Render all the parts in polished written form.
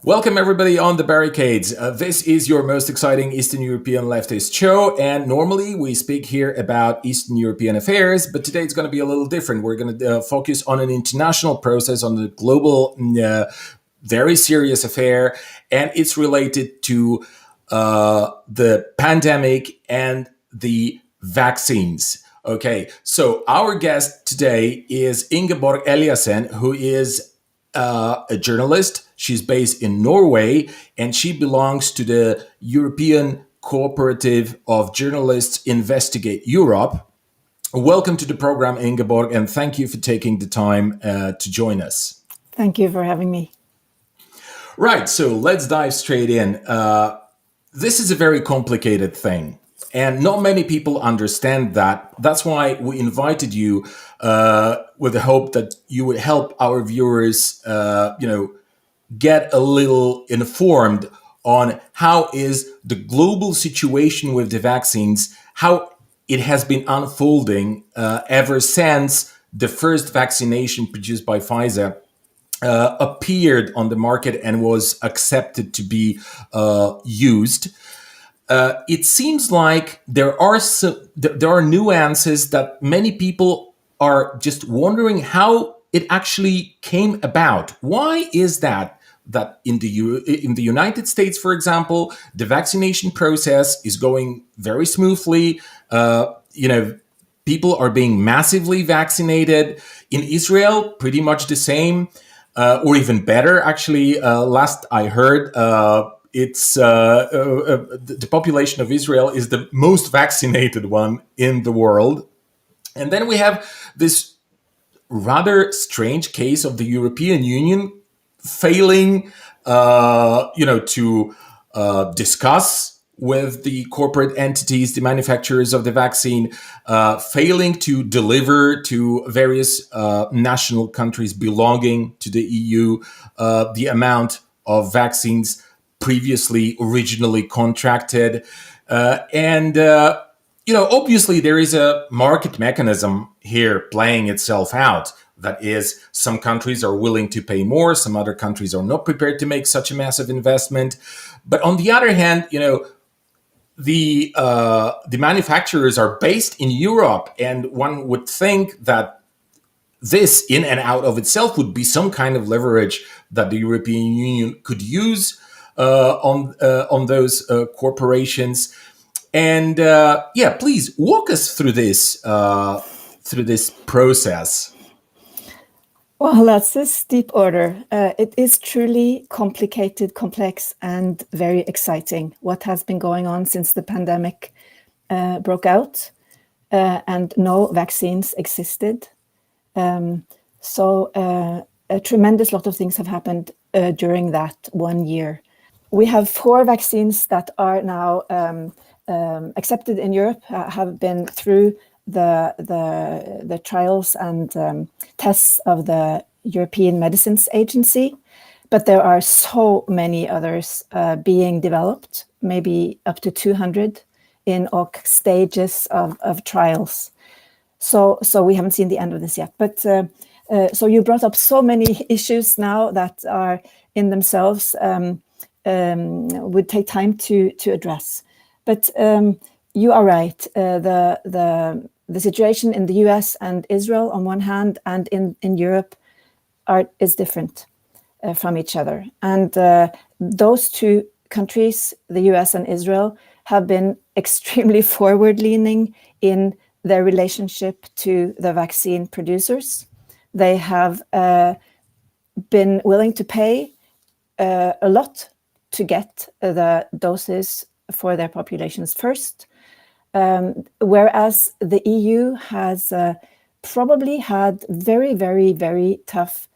Welcome everybody on the barricades. This is your most exciting Eastern European leftist show, and normally we speak here about Eastern European affairs, but today it's going to be a little different. We're going to focus on an international process, on the global, very serious affair, and it's related to the pandemic and the vaccines. Okay, so our guest today is Ingeborg Eliassen, who is a journalist. She's based in Norway, and she belongs to the European Cooperative of Journalists Investigate Europe. Welcome to the program, Ingeborg, and thank you for taking the time to join us. Thank you for having me. Right, so let's dive straight in. This is a very complicated thing, and not many people understand that. That's why we invited you with the hope that you would help our viewers, get a little informed on how is the global situation with the vaccines, how it has been unfolding ever since the first vaccination produced by Pfizer appeared on the market and was accepted to be used. It seems like there are nuances that many people are just wondering how it actually came about. Why is that in the United States, for example, the vaccination process is going very smoothly? People are being massively vaccinated. In Israel, pretty much the same, or even better. Actually, last I heard, the population of Israel is the most vaccinated one in the world. And then we have this rather strange case of the European Union failing, to discuss with the corporate entities, the manufacturers of the vaccine, failing to deliver to various national countries belonging to the EU the amount of vaccines previously originally contracted. Obviously there is a market mechanism here playing itself out. That is, some countries are willing to pay more, some other countries are not prepared to make such a massive investment. But on the other hand, the manufacturers are based in Europe, and one would think that this in and out of itself would be some kind of leverage that the European Union could use on those corporations. And please walk us through this process. Well, that's a steep order. It is truly complicated, complex, and very exciting what has been going on since the pandemic broke out and no vaccines existed. So a tremendous lot of things have happened during that 1 year. We have 4 vaccines that are now accepted in Europe, have been through the trials and tests of the European Medicines Agency, but there are so many others being developed, maybe up to 200 in all stages of trials. So we haven't seen the end of this yet. But so you brought up so many issues now that are in themselves would take time to address. But you are right. The situation in the US and Israel on one hand and in Europe is different from each other. And those two countries, the US and Israel, have been extremely forward-leaning in their relationship to the vaccine producers. They have been willing to pay a lot to get the doses for their populations first. Whereas the EU has probably had very, very, very tough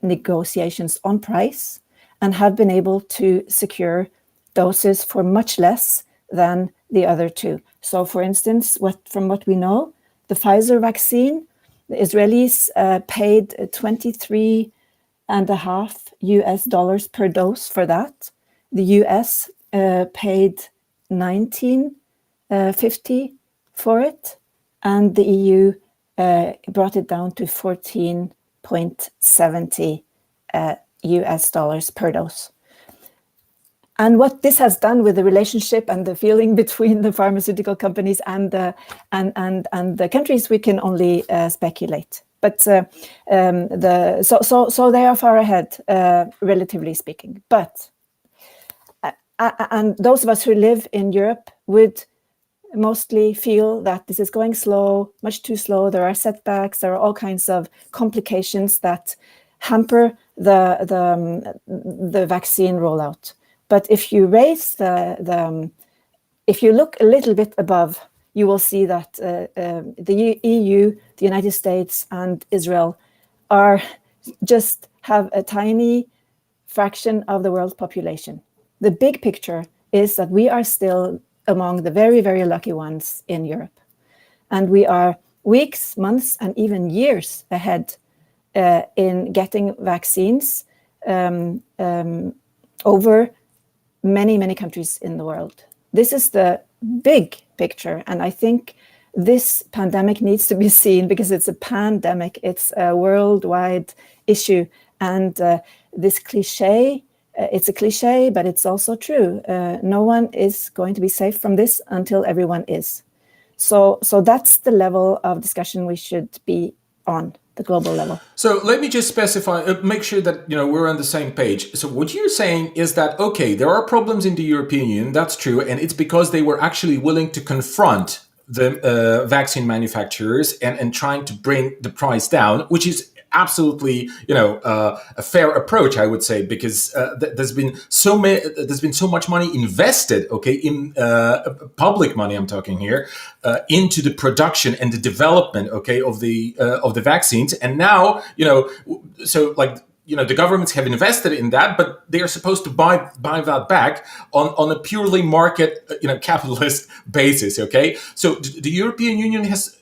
negotiations on price and have been able to secure doses for much less than the other two. So, for instance, from what we know, the Pfizer vaccine, the Israelis paid $23.5 per dose for that. The US paid $19.50 for it, and the EU brought it down to $14.70 US per dose. And what this has done with the relationship and the feeling between the pharmaceutical companies and the countries, we can only speculate. But so they are far ahead, relatively speaking. But and those of us who live in Europe would mostly feel that this is going slow, much too slow. There are setbacks. There are all kinds of complications that hamper the vaccine rollout. But if you raise if you look a little bit above, you will see that the EU, the United States, and Israel have a tiny fraction of the world's population. The big picture is that we are still among the very, very lucky ones in Europe. And we are weeks, months, and even years ahead in getting vaccines over many, many countries in the world. This is the big picture. And I think this pandemic needs to be seen because it's a pandemic. It's a worldwide issue. And this cliche, it's a cliche, but it's also true. No one is going to be safe from this until everyone is. So that's the level of discussion we should be on, the global level. So let me just specify, make sure that we're on the same page. So what you're saying is that, okay, there are problems in the European Union, that's true, and it's because they were actually willing to confront the vaccine manufacturers and trying to bring the price down, which is absolutely a fair approach, I would say, because there's been so much money invested, okay, in public money, I'm talking here, into the production and the development, okay, of the vaccines, and now the governments have invested in that, but they are supposed to buy that back on a purely market capitalist basis, okay. So the European Union has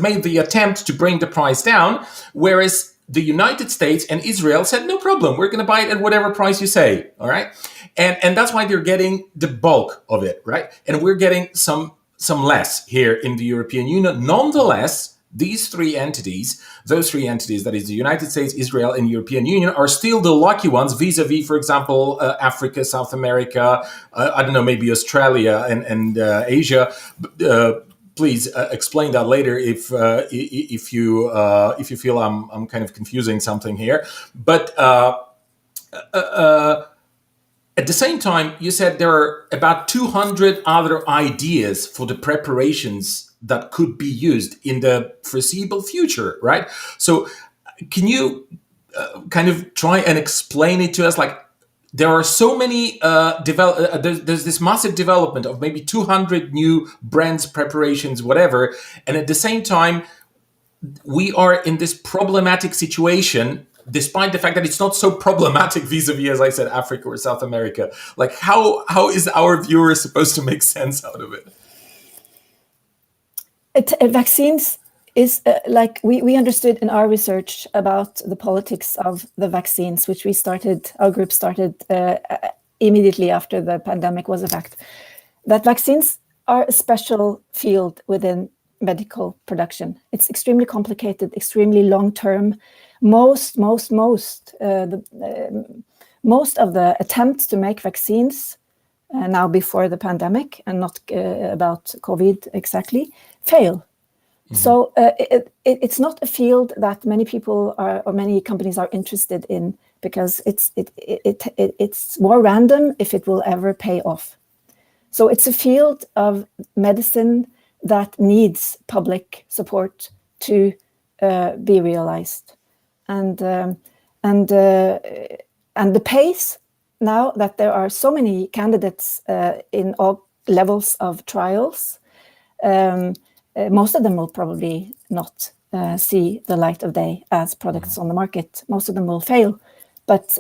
made the attempt to bring the price down, whereas the United States and Israel said, no problem, we're going to buy it at whatever price you say, all right? And that's why they're getting the bulk of it, right? And we're getting some less here in the European Union. Nonetheless, those three entities, that is the United States, Israel, and European Union, are still the lucky ones vis-a-vis, for example, Africa, South America, I don't know, maybe Australia and Asia. Please explain that later if you feel I'm kind of confusing something here. But at the same time, you said there are about 200 other ideas for the preparations that could be used in the foreseeable future, right? So can you kind of try and explain it to us? Like, there are so many, there's this massive development of maybe 200 new brands, preparations, whatever. And at the same time, we are in this problematic situation, despite the fact that it's not so problematic vis-a-vis, as I said, Africa or South America. Like, how is our viewer supposed to make sense out of it? Vaccines is like we understood in our research about the politics of the vaccines, which our group started immediately after the pandemic was a fact, that vaccines are a special field within medical production. It's extremely complicated, extremely long-term. Most of the attempts to make vaccines now before the pandemic, and not about COVID exactly, fail. So it's not a field that many people or many companies are interested in, because it's more random if it will ever pay off. So it's a field of medicine that needs public support to be realized, and the pace now that there are so many candidates in all levels of trials. Most of them will probably not see the light of day as products on the market. Most of them will fail, but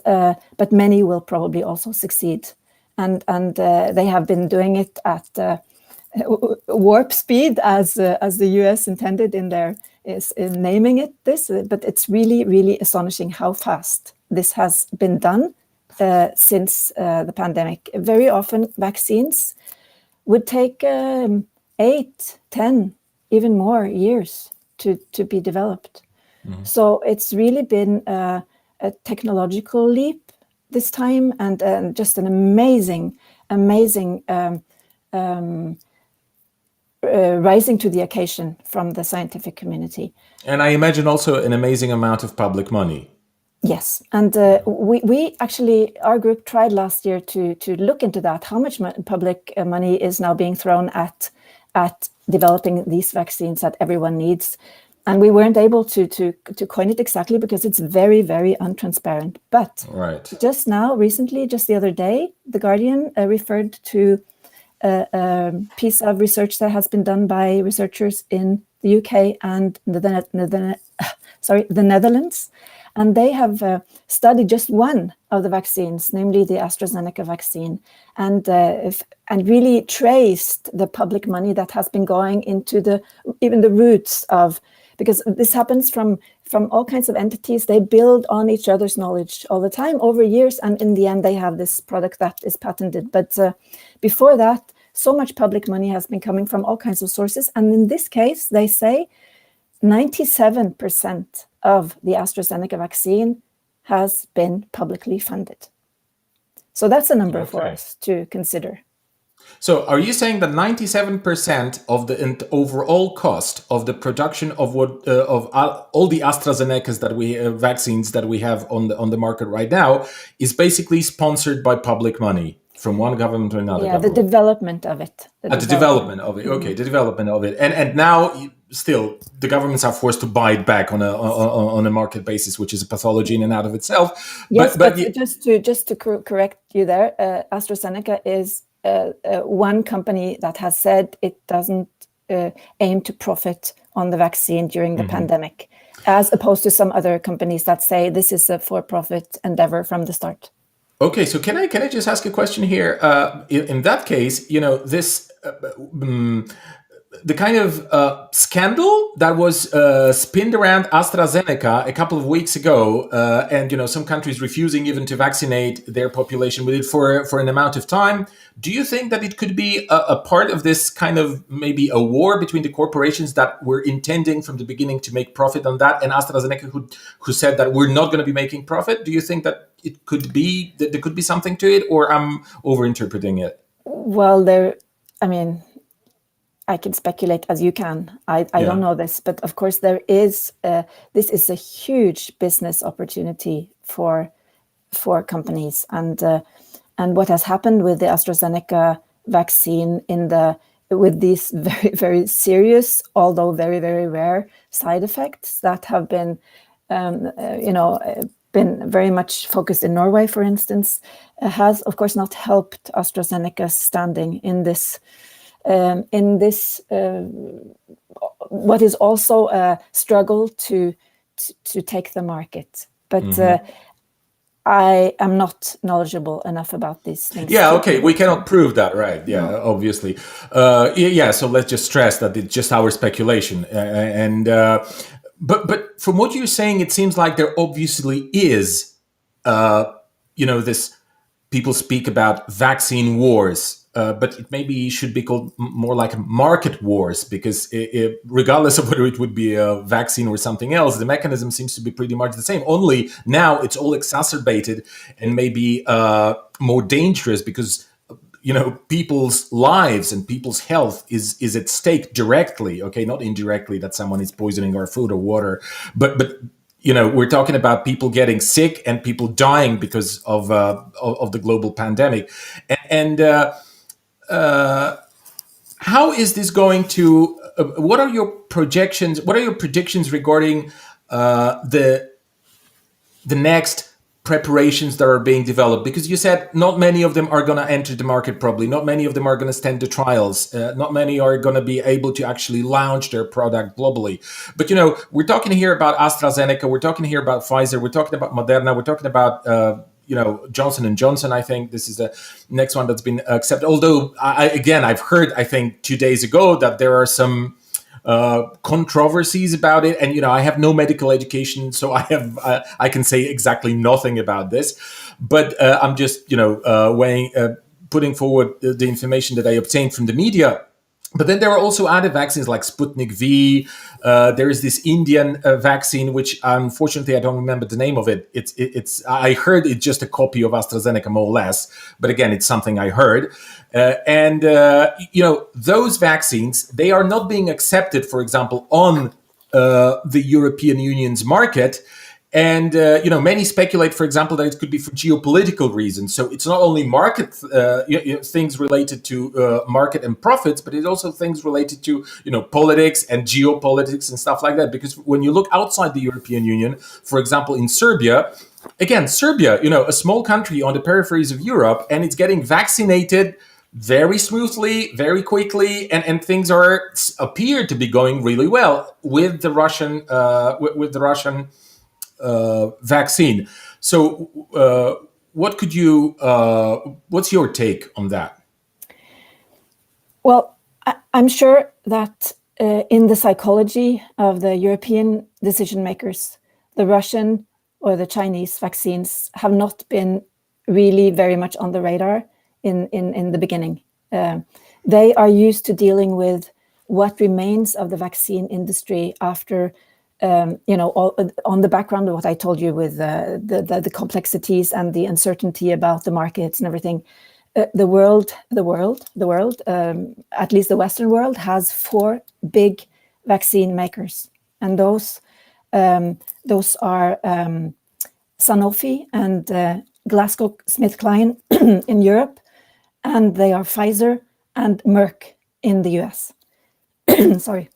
many will probably also succeed, and they have been doing it at warp speed, as the US intended in naming it this. But it's really, really astonishing how fast this has been done since the pandemic. Very often, vaccines would take 8, 10. Even more years to be developed. So it's really been a a technological leap this time, and just an amazing rising to the occasion from the scientific community. And I imagine also an amazing amount of public money. Yes, and we actually, our group tried last year to look into that, how much public money is now being thrown at developing these vaccines that everyone needs. And we weren't able to coin it exactly because it's very, very untransparent. But just now, recently, just the other day, The Guardian referred to a piece of research that has been done by researchers in the UK and the Netherlands. And they have studied just one of the vaccines, namely the AstraZeneca vaccine, and really traced the public money that has been going into even the roots of, because this happens from all kinds of entities. They build on each other's knowledge all the time over years, and in the end they have this product that is patented. But before that, so much public money has been coming from all kinds of sources, and in this case, they say 97% of the AstraZeneca vaccine has been publicly funded. So that's a number for us to consider. So are you saying that 97% of the overall cost of the production of all the AstraZenecas that vaccines that we have on the market right now is basically sponsored by public money from one government to another? Yeah, the development of it. The development of it. Okay, the development of it, and now still the governments are forced to buy it back on a market basis, which is a pathology in and out of itself. Yes, but just to correct you there, AstraZeneca is one company that has said it doesn't aim to profit on the vaccine during the pandemic, as opposed to some other companies that say this is a for-profit endeavor from the start. Okay, so can I just ask a question here? In that case, this the kind of scandal that was spinned around AstraZeneca a couple of weeks ago, and some countries refusing even to vaccinate their population with it for an amount of time. Do you think that it could be a part of this kind of maybe a war between the corporations that were intending from the beginning to make profit on that, and AstraZeneca who said that we're not going to be making profit? Do you think that it could be that there could be something to it, or I'm overinterpreting it? Well, I can speculate as you can. I don't know this, but of course there is. This is a huge business opportunity for companies, and what has happened with the AstraZeneca vaccine with these very, very serious, although very, very rare side effects that have been, been very much focused in Norway, for instance, has of course not helped AstraZeneca's standing in this. What is also a struggle to take the market, but I am not knowledgeable enough about these things. Yeah, okay, we cannot prove that, right? Yeah, no. Obviously. So let's just stress that it's just our speculation, but from what you're saying, it seems like there obviously is, this. People speak about vaccine wars. But it maybe should be called more like market wars, because regardless of whether it would be a vaccine or something else, the mechanism seems to be pretty much the same. Only now it's all exacerbated and maybe more dangerous because people's lives and people's health is at stake directly. Okay, not indirectly that someone is poisoning our food or water, but we're talking about people getting sick and people dying because of the global pandemic, and how is this going to? What are your projections? What are your predictions regarding the next preparations that are being developed? Because you said not many of them are going to enter the market. Probably not many of them are going to stand the trials. Not many are going to be able to actually launch their product globally. But we're talking here about AstraZeneca. We're talking here about Pfizer. We're talking about Moderna. We're talking about Johnson & Johnson. I think this is the next one that's been accepted. Although, I've heard, I think 2 days ago, that there are some controversies about it. And, I have no medical education, so I can say exactly nothing about this. But I'm just, putting forward the information that I obtained from the media. But then there are also other vaccines like Sputnik V. There is this Indian vaccine, which unfortunately I don't remember the name of it. It's I heard it's just a copy of AstraZeneca, more or less. But again, it's something I heard. Those vaccines, they are not being accepted, for example, on the European Union's market. And, many speculate, for example, that it could be for geopolitical reasons. So it's not only market things related to market and profits, but it's also things related to, politics and geopolitics and stuff like that. Because when you look outside the European Union, for example, in Serbia, a small country on the peripheries of Europe, and it's getting vaccinated very smoothly, very quickly, and things appear to be going really well with the Russian vaccine. So, what's your take on that? Well, I'm sure that in the psychology of the European decision makers, the Russian or the Chinese vaccines have not been really very much on the radar in the beginning. They are used to dealing with what remains of the vaccine industry after on the background of what I told you with the complexities and the uncertainty about the markets and everything. The world, at least the Western world, has 4 big vaccine makers, and those are Sanofi and GlaxoSmithKline in Europe, and they are Pfizer and Merck in the US. Sorry.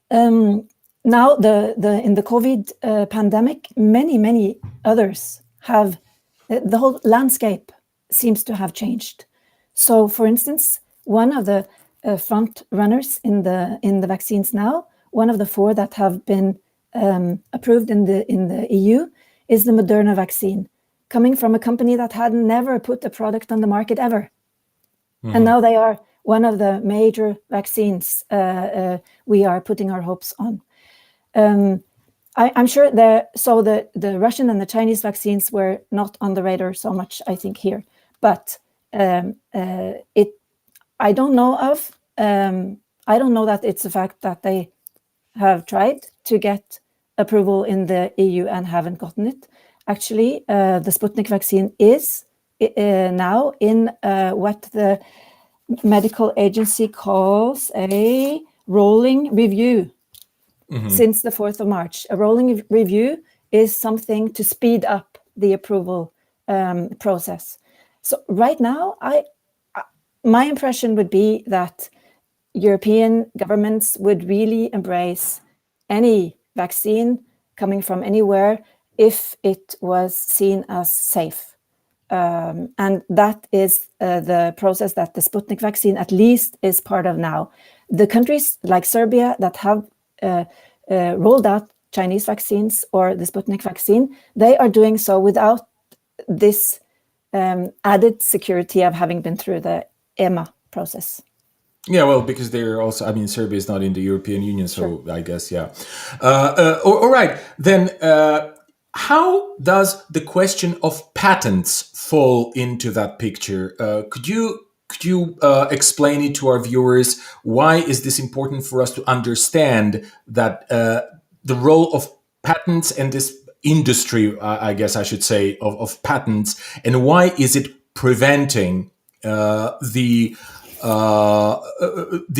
Now, in the COVID pandemic, many others have, the whole landscape seems to have changed. So, for instance, one of the front runners in the vaccines now, one of the 4 that have been approved in the EU, is the Moderna vaccine, coming from a company that had never put a product on the market ever. Mm-hmm. And now they are one of the major vaccines we are putting our hopes on. I'm sure the Russian and the Chinese vaccines were not on the radar so much, I think, here. But I don't know that it's a fact that they have tried to get approval in the EU and haven't gotten it. Actually, the Sputnik vaccine is now in what the medical agency calls a rolling review. Mm-hmm. Since the 4th of March. A rolling review is something to speed up the approval process. So right now, my impression would be that European governments would really embrace any vaccine coming from anywhere if it was seen as safe. And that is the process that the Sputnik vaccine at least is part of now. The countries like Serbia that have rolled out Chinese vaccines or the Sputnik vaccine, they are doing so without this added security of having been through the EMA process. Yeah, well, because they're also, Serbia is not in the European Union, so sure. I guess, yeah. All right, then how does the question of patents fall into that picture? Could you explain it to our viewers? Why is this important for us to understand that the role of patents and this industry, I guess I should say, of patents, and why is it preventing the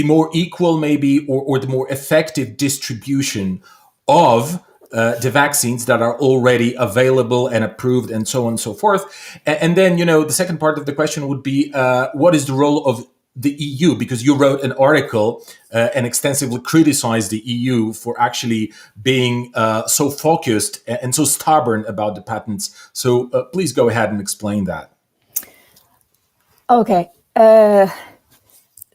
more equal, maybe, or the more effective distribution of the vaccines that are already available and approved, and so on and so forth. And then, the second part of the question would be, what is the role of the EU? Because you wrote an article and extensively criticized the EU for actually being so focused and so stubborn about the patents. So please go ahead and explain that. Okay.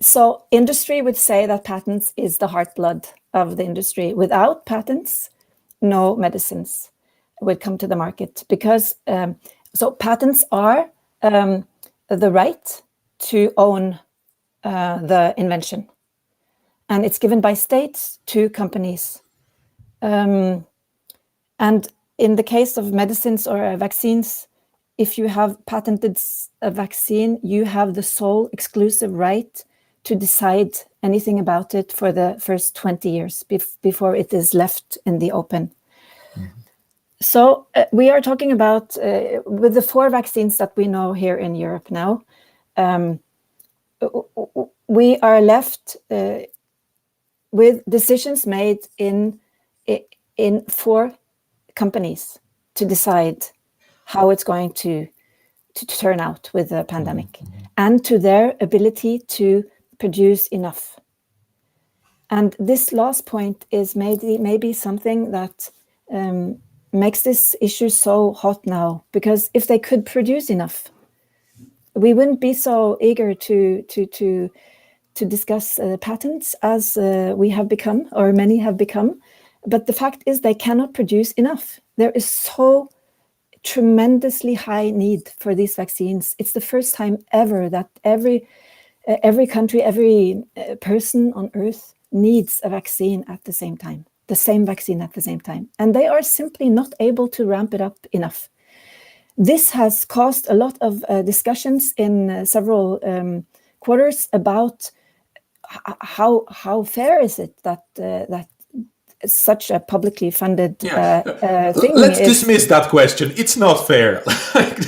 So industry would say that patents is the heartblood of the industry. Without patents, no medicines would come to the market, because so patents are the right to own the invention, and it's given by states to companies. And in the case of medicines or vaccines, if you have patented a vaccine, you have the sole exclusive right to decide anything about it for the first 20 years before it is left in the open. So we are talking about, with the 4 vaccines that we know here in Europe now, we are left with decisions made in 4 companies to decide how it's going to turn out with the pandemic, and to their ability to produce enough. And this last point is maybe something that makes this issue so hot now, because if they could produce enough, we wouldn't be so eager to discuss patents as we have become, or many have become. But the fact is they cannot produce enough. There is so tremendously high need for these vaccines. It's the first time ever that every country, every person on Earth needs a vaccine at the same time, the same vaccine at the same time. And they are simply not able to ramp it up enough. This has caused a lot of discussions in several quarters about how fair is it that such a publicly funded thing. Let's dismiss that question. It's not fair.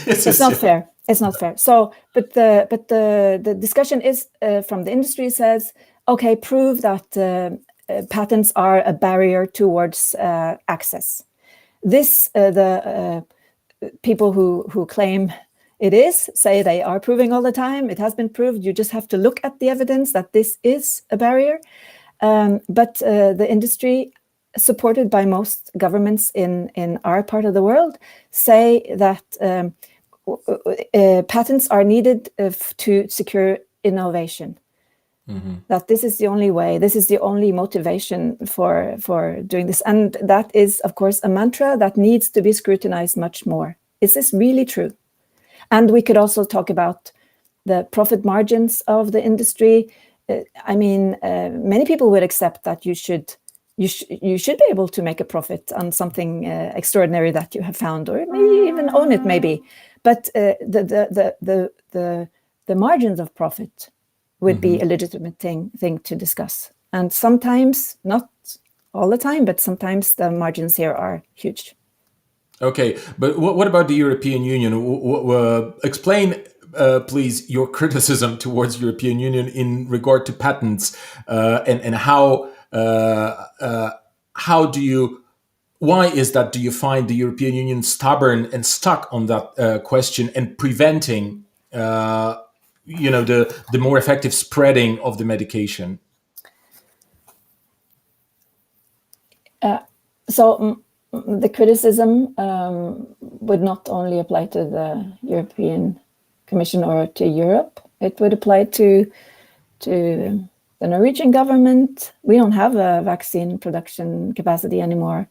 It's not fair. It's not fair. So, but the discussion is from the industry says, okay, prove that patents are a barrier towards access. This the people who claim it is say they are proving all the time. It has been proved. You just have to look at the evidence that this is a barrier. But the industry, supported by most governments in our part of the world, say that patents are needed to secure innovation. That this is the only way, this is the only motivation for doing this. And that is, of course, a mantra that needs to be scrutinized much more. Is this really true? And we could also talk about the profit margins of the industry. I mean, many people would accept that you should be able to make a profit on something extraordinary that you have found, or maybe even own it, maybe. But the margins of profit would be a legitimate thing to discuss. And sometimes, not all the time, but sometimes the margins here are huge. Okay, but what about the European Union? Explain, please, your criticism towards European Union in regard to patents, and why is that? Do you find the European Union stubborn and stuck on that question and preventing, the more effective spreading of the medication? So the criticism would not only apply to the European Commission or to Europe. It would apply to the Norwegian government. We don't have a vaccine production capacity anymore.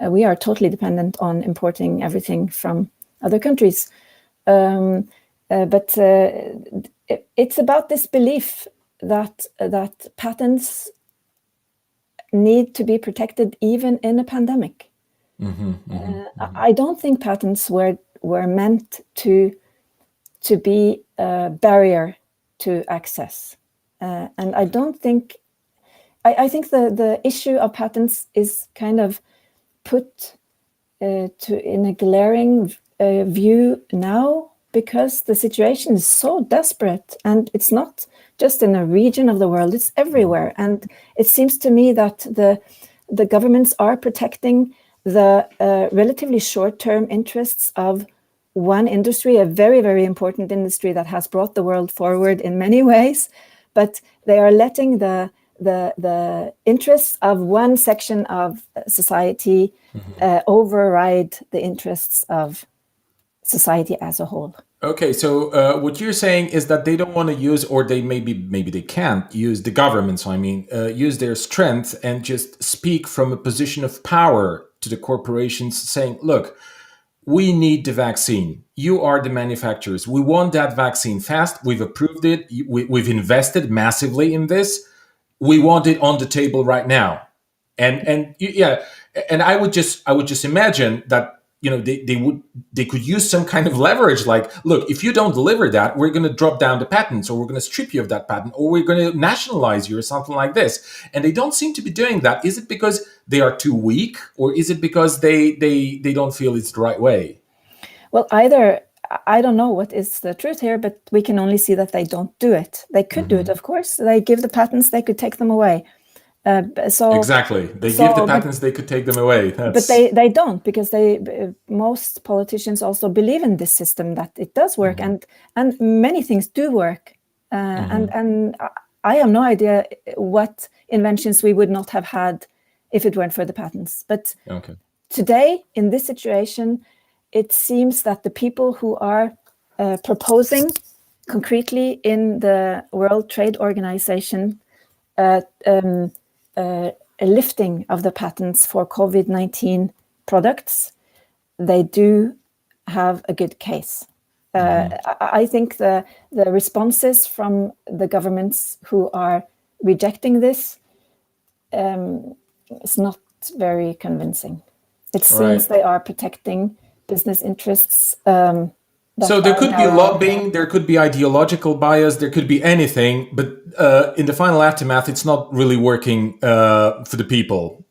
We are totally dependent on importing everything from other countries. But it's about this belief that patents need to be protected even in a pandemic. I don't think patents were meant to be a barrier to access. And I don't think, I think the issue of patents is kind of put in a glaring view now, because the situation is so desperate, and it's not just in a region of the world, it's everywhere. And it seems to me that the governments are protecting the relatively short-term interests of one industry, a very, very important industry that has brought the world forward in many ways, but they are letting the interests of one section of society override the interests of society as a whole. Okay, so what you're saying is that they don't want to use, or they maybe they can't use, the governments, use their strength and just speak from a position of power to the corporations, saying, look, we need the vaccine. You are the manufacturers. We want that vaccine fast. We've approved it. We've invested massively in this. We want it on the table right now. And I would just imagine that, they could use some kind of leverage, like, look, if you don't deliver that, we're going to drop down the patents, or we're going to strip you of that patent, or we're going to nationalize you, or something like this. And they don't seem to be doing that. Is it because they are too weak, or is it because they don't feel it's the right way? Well, either. I don't know what is the truth here, but we can only see that they don't do it. They could do it, of course. They give the patents, they could take them away. Exactly. They give the patents, they could take them away. But they don't, because most politicians also believe in this system, that it does work, and many things do work. And I have no idea what inventions we would not have had if it weren't for the patents. But today, in this situation, it seems that the people who are proposing concretely in the World Trade Organization a lifting of the patents for COVID-19 products, they do have a good case. I think the responses from the governments who are rejecting this is not very convincing. It seems they are protecting business interests. So there could be lobbying, there could be ideological bias, there could be anything, but in the final aftermath, it's not really working for the people,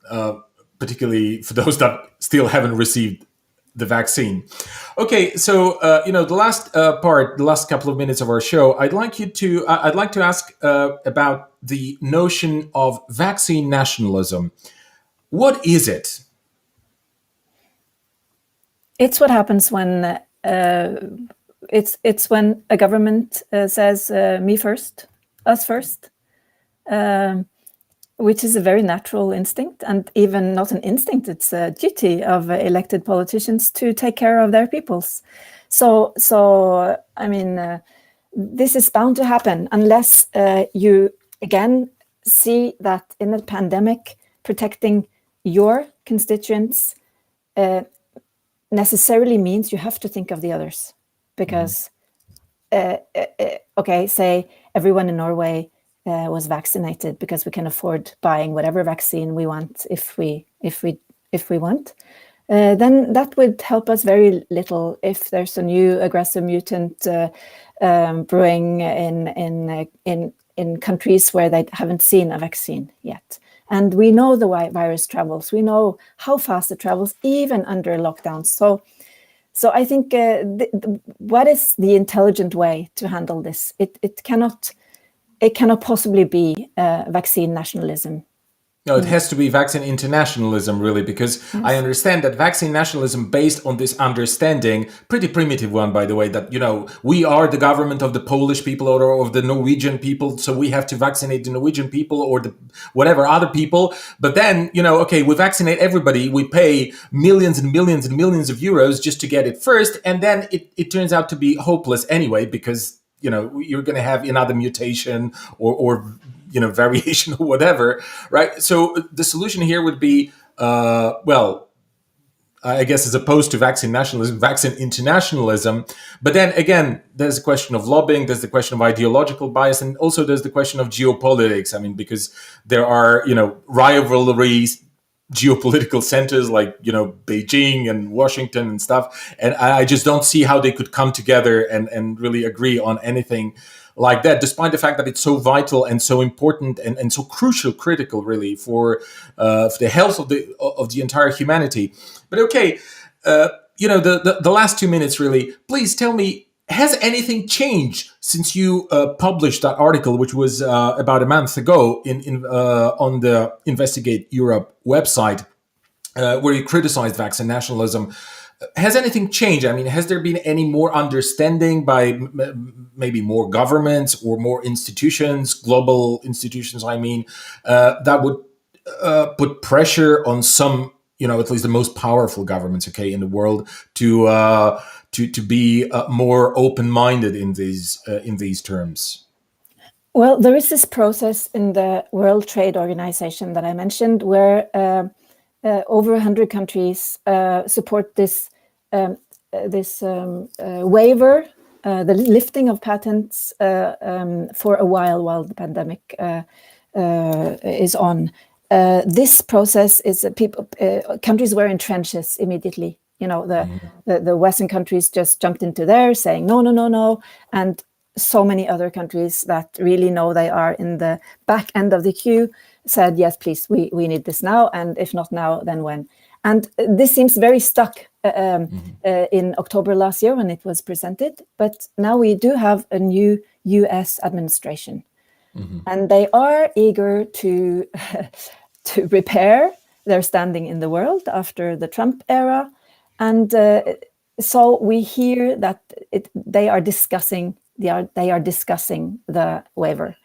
particularly for those that still haven't received the vaccine. Okay, so the last part, the last couple of minutes of our show, I'd like to ask about the notion of vaccine nationalism. What is it? It's what happens when it's when a government says me first, us first, which is a very natural instinct, and even not an instinct, it's a duty of elected politicians to take care of their peoples. So I mean, this is bound to happen unless you again see that in a pandemic, protecting your constituents necessarily means you have to think of the others, because say everyone in Norway was vaccinated because we can afford buying whatever vaccine we want if we want, then that would help us very little if there's a new aggressive mutant brewing in countries where they haven't seen a vaccine yet. And we know the virus travels. We know how fast it travels, even under lockdowns. So I think what is the intelligent way to handle this? It cannot possibly be vaccine nationalism. No, it has to be vaccine internationalism, really, because I understand that vaccine nationalism, based on this understanding, pretty primitive one, by the way, that, we are the government of the Polish people or of the Norwegian people, so we have to vaccinate the Norwegian people or the whatever other people. But then, we vaccinate everybody, we pay millions and millions and millions of euros just to get it first, and then it turns out to be hopeless anyway, because, you're going to have another mutation or variation or whatever, right? So the solution here would be, I guess, as opposed to vaccine nationalism, vaccine internationalism. But then again, there's a question of lobbying, there's the question of ideological bias, and also there's the question of geopolitics. I mean, because there are, rivalries, geopolitical centers like, Beijing and Washington and stuff. And I just don't see how they could come together and really agree on anything like that, despite the fact that it's so vital and so important and so critical, really, for the health of the entire humanity. But okay, the last 2 minutes, really, please tell me, has anything changed since you published that article, which was about a month ago on the Investigate Europe website, where you criticized vaccine nationalism? Has anything changed? I mean, has there been any more understanding by maybe more governments or more institutions, global institutions, that would put pressure on some, at least the most powerful governments, in the world to be more open-minded in these terms? Well, there is this process in the World Trade Organization that I mentioned, where over 100 countries support this waiver, the lifting of patents for a while the pandemic is on. This process is countries were in trenches immediately the Western countries just jumped into there saying no, no, no, no, and so many other countries that really know they are in the back end of the queue said, yes, please, we need this now, and if not now, then when? And this seems very stuck in October last year when it was presented, but now we do have a new US administration, and they are eager to repair their standing in the world after the Trump era, and so we hear that they are discussing the waiver.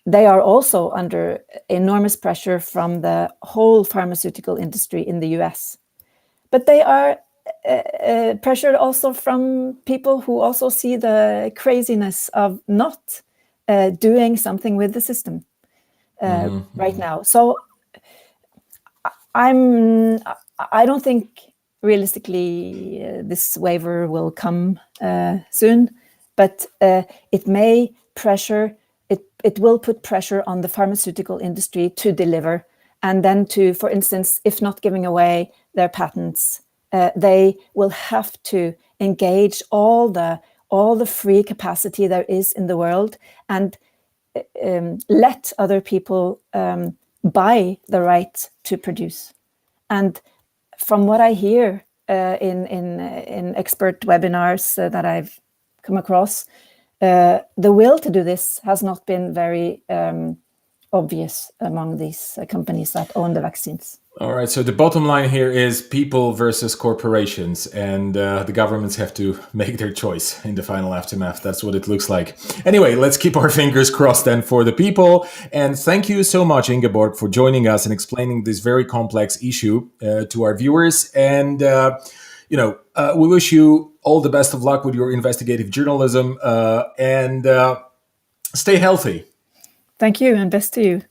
They are also under enormous pressure from the whole pharmaceutical industry in the US. But they are pressured also from people who also see the craziness of not doing something with the system right now. So I don't think realistically this waiver will come soon, but it may pressure. It will put pressure on the pharmaceutical industry to deliver, and then to, for instance, if not giving away their patents, they will have to engage all the free capacity there is in the world and let other people buy the right to produce. And from what I hear in expert webinars that I've come across, the will to do this has not been very obvious among these companies that own the vaccines. All right, so the bottom line here is people versus corporations, and the governments have to make their choice in the final aftermath. That's what it looks like. Anyway, let's keep our fingers crossed then for the people. And thank you so much, Ingeborg, for joining us and explaining this very complex issue to our viewers. And we wish you all the best of luck with your investigative journalism, and stay healthy. Thank you, and best to you.